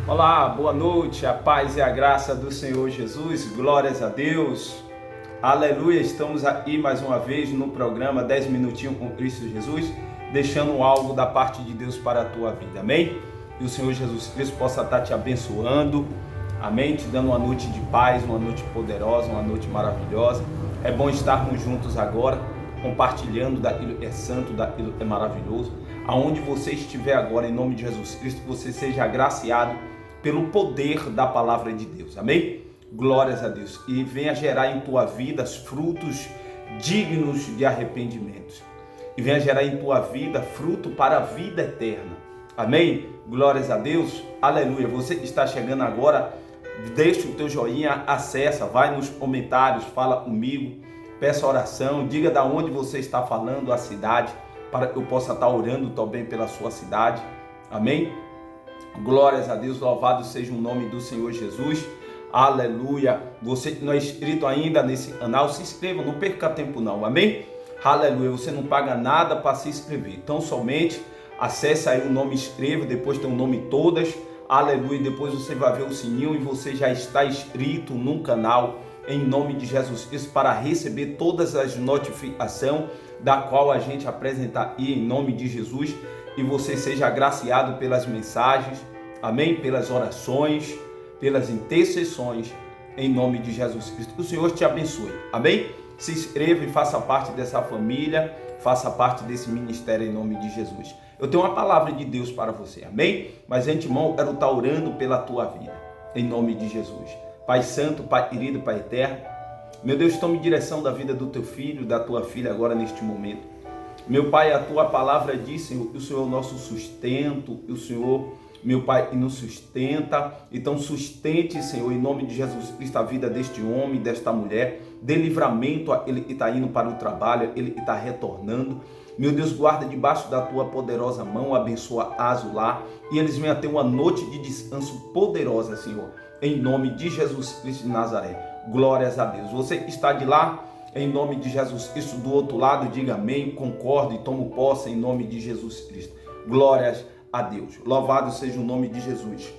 Olá, boa noite, a paz e a graça do Senhor Jesus, glórias a Deus, aleluia. Estamos aqui mais uma vez no programa 10 minutinhos com Cristo Jesus, deixando algo da parte de Deus para a tua vida, amém? E o Senhor Jesus Cristo possa estar te abençoando, amém? Te dando uma noite de paz, uma noite poderosa, uma noite maravilhosa. É bom estarmos juntos agora, compartilhando daquilo que é santo, daquilo que é maravilhoso. Aonde você estiver agora, em nome de Jesus Cristo, que você seja agraciado pelo poder da palavra de Deus, amém? Glórias a Deus. E venha gerar em tua vida frutos dignos de arrependimentos. E venha gerar em tua vida fruto para a vida eterna, amém? Glórias a Deus, aleluia. Você que está chegando agora, deixa o teu joinha, acessa, vai nos comentários, fala comigo, peça oração, diga da onde você está falando, a cidade, para que eu possa estar orando também pela sua cidade, amém? Glórias a Deus, louvado seja o nome do Senhor Jesus, aleluia. Você que não é inscrito ainda nesse canal, se inscreva, não perca tempo não, amém? Aleluia, você não paga nada para se inscrever, então somente acesse aí o nome, inscreva, depois tem o nome todas, aleluia, depois você vai ver o sininho e você já está inscrito no canal, em nome de Jesus Cristo, para receber todas as notificações da qual a gente apresentar aí em nome de Jesus, e você seja agraciado pelas mensagens, amém? Pelas orações, pelas intercessões, em nome de Jesus Cristo. O Senhor te abençoe, amém? Se inscreva e faça parte dessa família, faça parte desse ministério em nome de Jesus. Eu tenho uma palavra de Deus para você, amém? Mas antemão, eu quero estar orando pela tua vida, em nome de Jesus. Pai Santo, Pai querido, Pai eterno, meu Deus, tome direção da vida do teu filho, da tua filha agora neste momento. Meu Pai, a tua palavra diz, Senhor, que o Senhor é o nosso sustento, o Senhor, meu Pai, nos sustenta. Então sustente, Senhor, em nome de Jesus Cristo, a vida deste homem, desta mulher, dê livramento a ele que está indo para o trabalho, ele que está retornando. Meu Deus, guarda debaixo da tua poderosa mão, abençoa Azo lá, e eles venham ter uma noite de descanso poderosa, Senhor, em nome de Jesus Cristo de Nazaré. Glórias a Deus. Você que está de lá, em nome de Jesus Cristo, do outro lado, diga amém, concordo e tomo posse em nome de Jesus Cristo. Glórias a Deus. Louvado seja o nome de Jesus.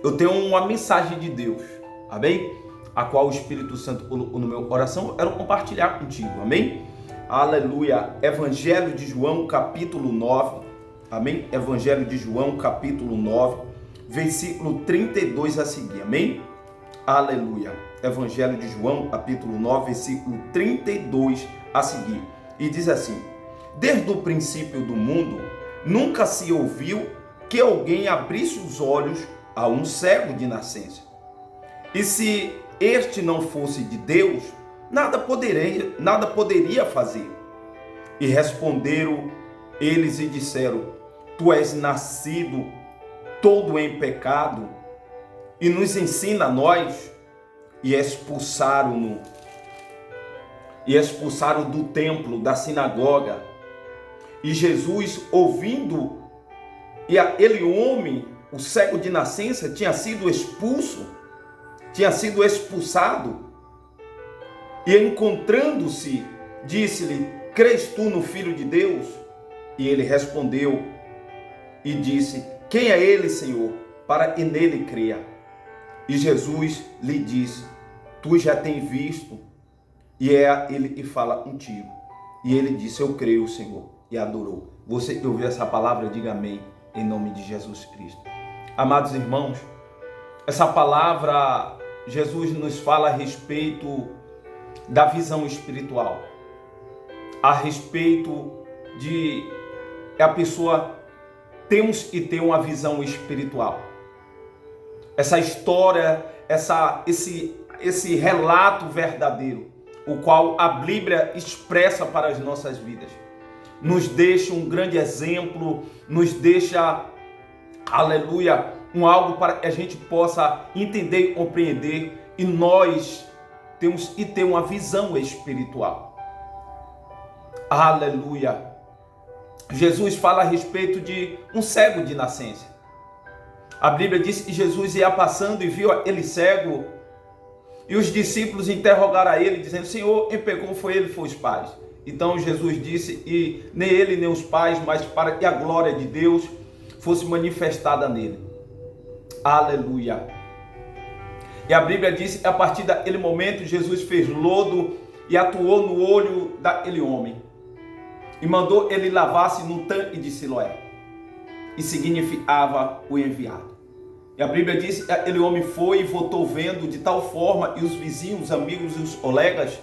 Eu tenho uma mensagem de Deus, amém? A qual o Espírito Santo colocou no meu coração, eu quero compartilhar contigo, amém? Aleluia. Evangelho de João, capítulo 9, amém? Evangelho de João, capítulo 9, versículo 32 a seguir, amém? Aleluia. Evangelho de João, capítulo 9, versículo 32 a seguir. E diz assim: desde o princípio do mundo, nunca se ouviu que alguém abrisse os olhos a um cego de nascença. E se este não fosse de Deus, nada poderia fazer. E responderam eles e disseram: tu és nascido todo em pecado, e nos ensina a nós. E expulsaram-no, e expulsaram do templo, da sinagoga. E Jesus, ouvindo, e aquele homem, o cego de nascença, tinha sido expulsado, e encontrando-se, disse-lhe: crês tu no Filho de Deus? E ele respondeu e disse: quem é ele, Senhor, para que nele creia? E Jesus lhe disse: tu já tens visto, e é ele que fala contigo. E ele disse: eu creio, Senhor, e adorou. Você que ouviu essa palavra, diga amém, em nome de Jesus Cristo. Amados irmãos, essa palavra, Jesus nos fala a respeito da visão espiritual, a respeito de a pessoa temos que ter uma visão espiritual. Essa história, esse relato verdadeiro, o qual a Bíblia expressa para as nossas vidas, nos deixa um grande exemplo, nos deixa, aleluia, algo para que a gente possa entender e compreender, e nós temos que ter uma visão espiritual. Aleluia. Jesus fala a respeito de um cego de nascença. A Bíblia diz que Jesus ia passando e viu aquele cego, e os discípulos interrogaram a ele, dizendo: Senhor, quem pecou foi ele, foi os pais? Então Jesus disse, e nem ele nem os pais, mas para que a glória de Deus fosse manifestada nele. Aleluia. E a Bíblia diz que a partir daquele momento Jesus fez lodo e atuou no olho daquele homem. E mandou ele lavar-se no tanque de Siloé. E significava o enviado. E a Bíblia diz que aquele homem foi e voltou vendo de tal forma, e os vizinhos, os amigos e os colegas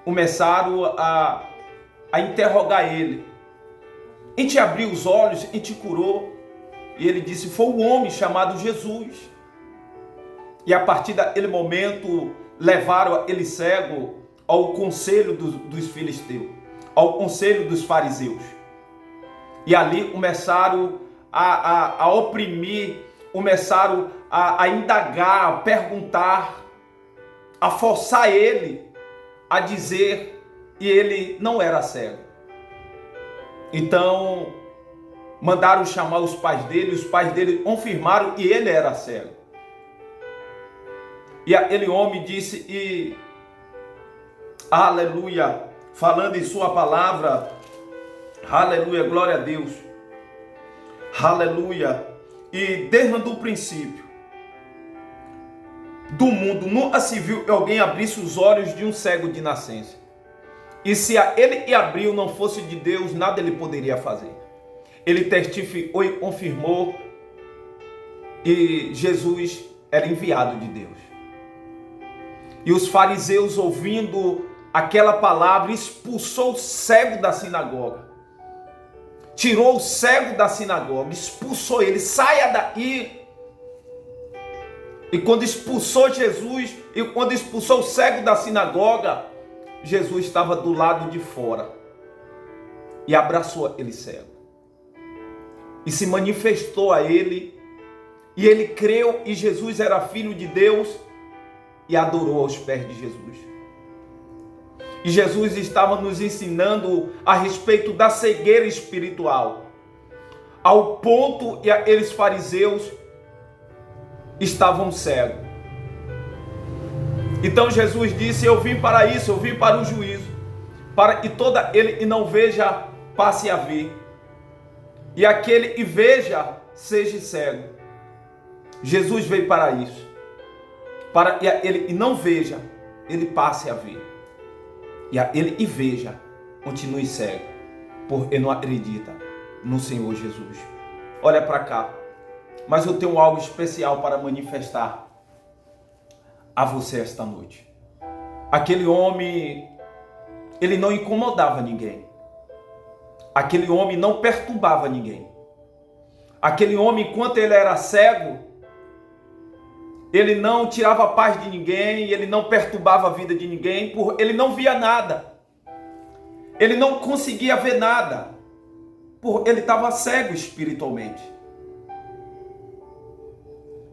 começaram a interrogar ele. E te abriu os olhos e te curou. E ele disse, foi um homem chamado Jesus. E a partir daquele momento, levaram aquele cego ao conselho dos filisteus, ao conselho dos fariseus. E ali começaram a oprimir, começaram a indagar, a perguntar, a forçar ele a dizer, e ele não era cego. Então, mandaram chamar os pais dele confirmaram que ele era cego. E aquele homem disse, aleluia, falando em sua palavra, aleluia, glória a Deus, aleluia, e desde o princípio do mundo nunca se viu que alguém abrisse os olhos de um cego de nascença. E se ele que abriu não fosse de Deus, nada ele poderia fazer. Ele testificou e confirmou que Jesus era enviado de Deus. E os fariseus, ouvindo aquela palavra, expulsou o cego da sinagoga. Tirou o cego da sinagoga, expulsou ele, saia daí. E quando expulsou Jesus, e quando expulsou o cego da sinagoga, Jesus estava do lado de fora e abraçou aquele cego. E se manifestou a ele, e ele creu e Jesus era filho de Deus e adorou aos pés de Jesus. E Jesus estava nos ensinando a respeito da cegueira espiritual, ao ponto que aqueles fariseus estavam cegos. Então Jesus disse, eu vim para isso, eu vim para o juízo, para que todo aquele que não veja passe a ver, e aquele que veja seja cego. Jesus veio para isso, para que aquele que não veja, ele passe a ver, e aquele que veja, continue cego, porque não acredita no Senhor Jesus. Olha para cá, mas eu tenho algo especial para manifestar a você esta noite. Aquele homem, ele não incomodava ninguém. Aquele homem não perturbava ninguém. Aquele homem, enquanto ele era cego, ele não tirava a paz de ninguém, ele não perturbava a vida de ninguém, porque ele não via nada. Ele não conseguia ver nada, porque ele estava cego espiritualmente.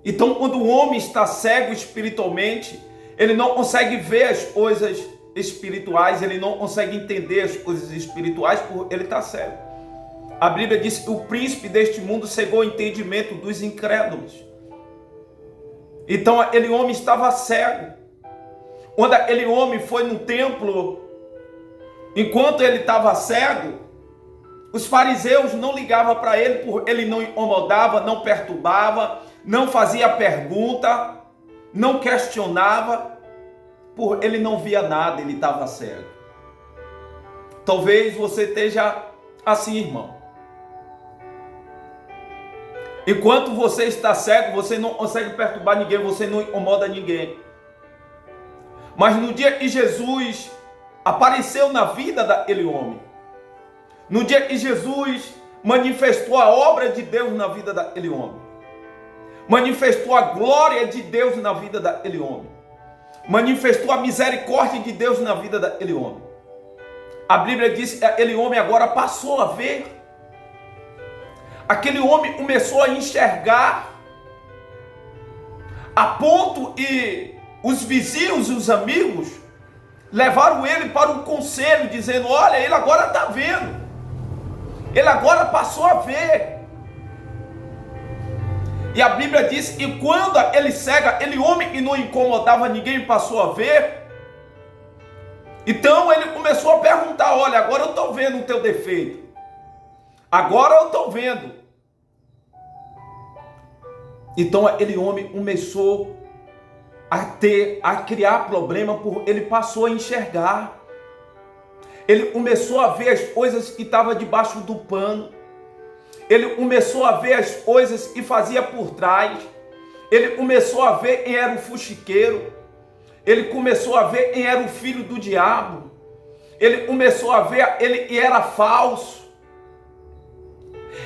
Então, quando o homem está cego espiritualmente, ele não consegue ver as coisas espirituais, ele não consegue entender as coisas espirituais, porque ele está cego. A Bíblia diz que o príncipe deste mundo cegou o entendimento dos incrédulos. Então, aquele homem estava cego. Quando aquele homem foi no templo, enquanto ele estava cego, os fariseus não ligavam para ele, porque ele não incomodava, não perturbava, não fazia pergunta, não questionava, por ele não via nada, ele estava cego. Talvez você esteja assim, irmão. Enquanto você está cego, você não consegue perturbar ninguém, você não incomoda ninguém. Mas no dia que Jesus apareceu na vida daquele homem, no dia que Jesus manifestou a obra de Deus na vida daquele homem, manifestou a glória de Deus na vida daquele homem, manifestou a misericórdia de Deus na vida daquele homem, a Bíblia diz que aquele homem agora passou a ver. Aquele homem começou a enxergar, a ponto e os vizinhos e os amigos levaram ele para um conselho, dizendo, olha, ele agora está vendo, ele agora passou a ver. E a Bíblia diz que quando ele cega, aquele homem que não incomodava ninguém passou a ver, então ele começou a perguntar, olha, agora eu estou vendo o teu defeito, agora eu estou vendo. Então aquele homem começou a criar problema, porque ele passou a enxergar. Ele começou a ver as coisas que estavam debaixo do pano. Ele começou a ver as coisas que fazia por trás. Ele começou a ver quem era o fuxiqueiro. Ele começou a ver quem era o filho do diabo. Ele começou a ver ele que era falso.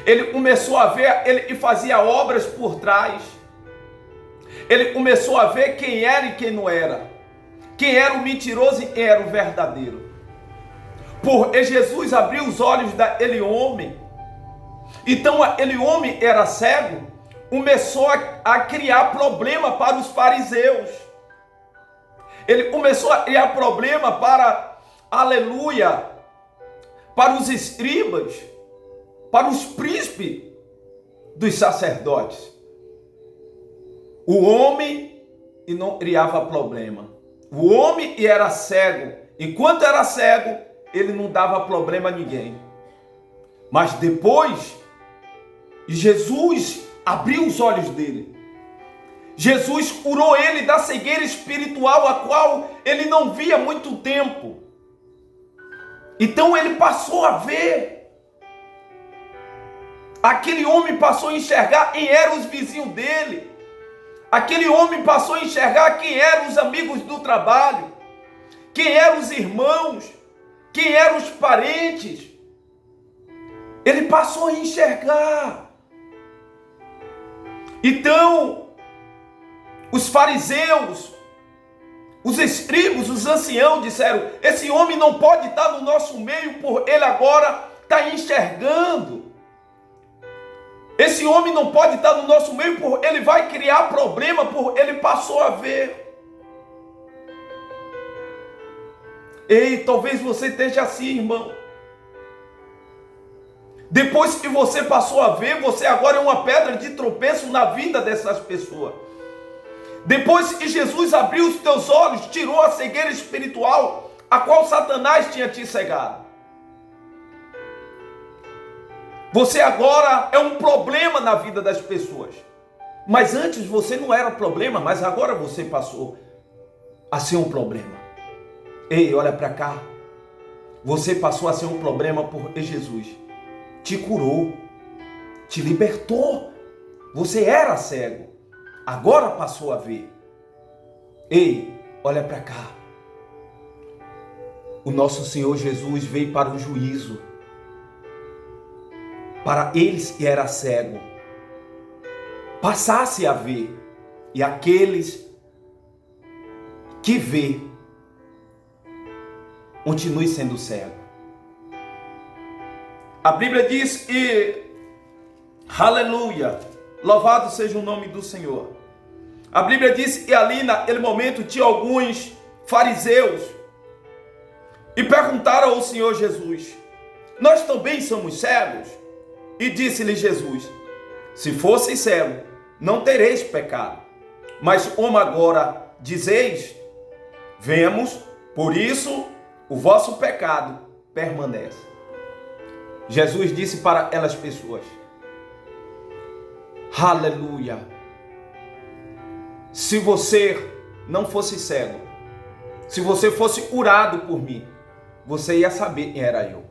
Ele começou a ver ele que fazia obras por trás. Ele começou a ver quem era e quem não era. Quem era o mentiroso e quem era o verdadeiro. Porque Jesus abriu os olhos daquele homem. Então aquele homem era cego, começou a criar problema para os fariseus. Ele começou a criar problema para, aleluia, para os escribas, para os príncipes dos sacerdotes. O homem e não criava problema. O homem e era cego. Enquanto era cego, ele não dava problema a ninguém. Mas depois, Jesus abriu os olhos dele. Jesus curou ele da cegueira espiritual, a qual ele não via há muito tempo. Então ele passou a ver. Aquele homem passou a enxergar quem eram os vizinhos dele. Aquele homem passou a enxergar quem eram os amigos do trabalho. Quem eram os irmãos. Quem eram os parentes. Ele passou a enxergar. Então, os fariseus, os escribas, os anciãos disseram: esse homem não pode estar no nosso meio, por ele agora está enxergando. Esse homem não pode estar no nosso meio, por ele vai criar problema, por ele passou a ver. Ei, talvez você esteja assim, irmão. Depois que você passou a ver, você agora é uma pedra de tropeço na vida dessas pessoas. Depois que Jesus abriu os teus olhos, tirou a cegueira espiritual, a qual Satanás tinha te cegado. Você agora é um problema na vida das pessoas. Mas antes você não era problema, mas agora você passou a ser um problema. Ei, olha para cá. Você passou a ser um problema porque Jesus te curou, te libertou. Você era cego, agora passou a ver. Ei, olha para cá. O nosso Senhor Jesus veio para o juízo. Para eles que era cego, passasse a ver. E aqueles que vê, continue sendo cego. A Bíblia diz que, aleluia, louvado seja o nome do Senhor. A Bíblia diz que ali naquele momento tinha alguns fariseus e perguntaram ao Senhor Jesus: nós também somos cegos? E disse-lhe Jesus: se fosse cego, não tereis pecado. Mas como agora dizeis, vemos, por isso o vosso pecado permanece. Jesus disse para aquelas pessoas: aleluia, se você não fosse cego, se você fosse curado por mim, você ia saber quem era eu.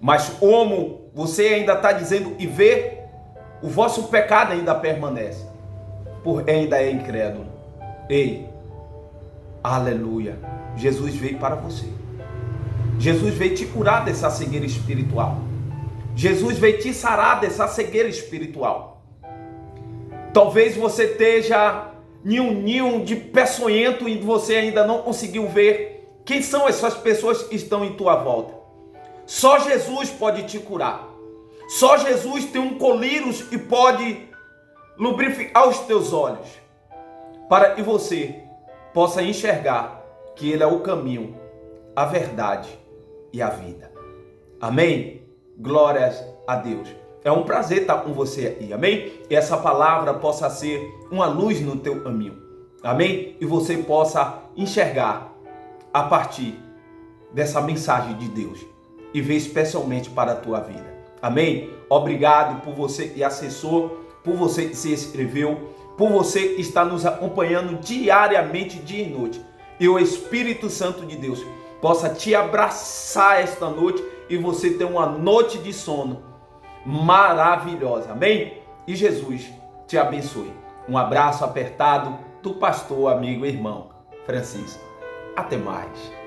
Mas como você ainda está dizendo e vê, o vosso pecado ainda permanece, porque ainda é incrédulo. Ei, aleluia, Jesus veio para você. Jesus veio te curar dessa cegueira espiritual. Jesus veio te sarar dessa cegueira espiritual. Talvez você esteja em um ninho de peçonhento e você ainda não conseguiu ver quem são essas pessoas que estão em tua volta. Só Jesus pode te curar. Só Jesus tem um colírio e pode lubrificar os teus olhos, para que você possa enxergar que Ele é o caminho, a verdade e a vida. Amém? Glórias a Deus. É um prazer estar com você aqui, amém? E essa palavra possa ser uma luz no teu caminho, amém? E você possa enxergar a partir dessa mensagem de Deus e ver especialmente para a tua vida, amém? Obrigado por você que acessou por você que se inscreveu, por você que está nos acompanhando diariamente, dia e noite. E o Espírito Santo de Deus possa te abraçar esta noite e você ter uma noite de sono maravilhosa. Amém? E Jesus te abençoe. Um abraço apertado do pastor, amigo e irmão Francisco. Até mais.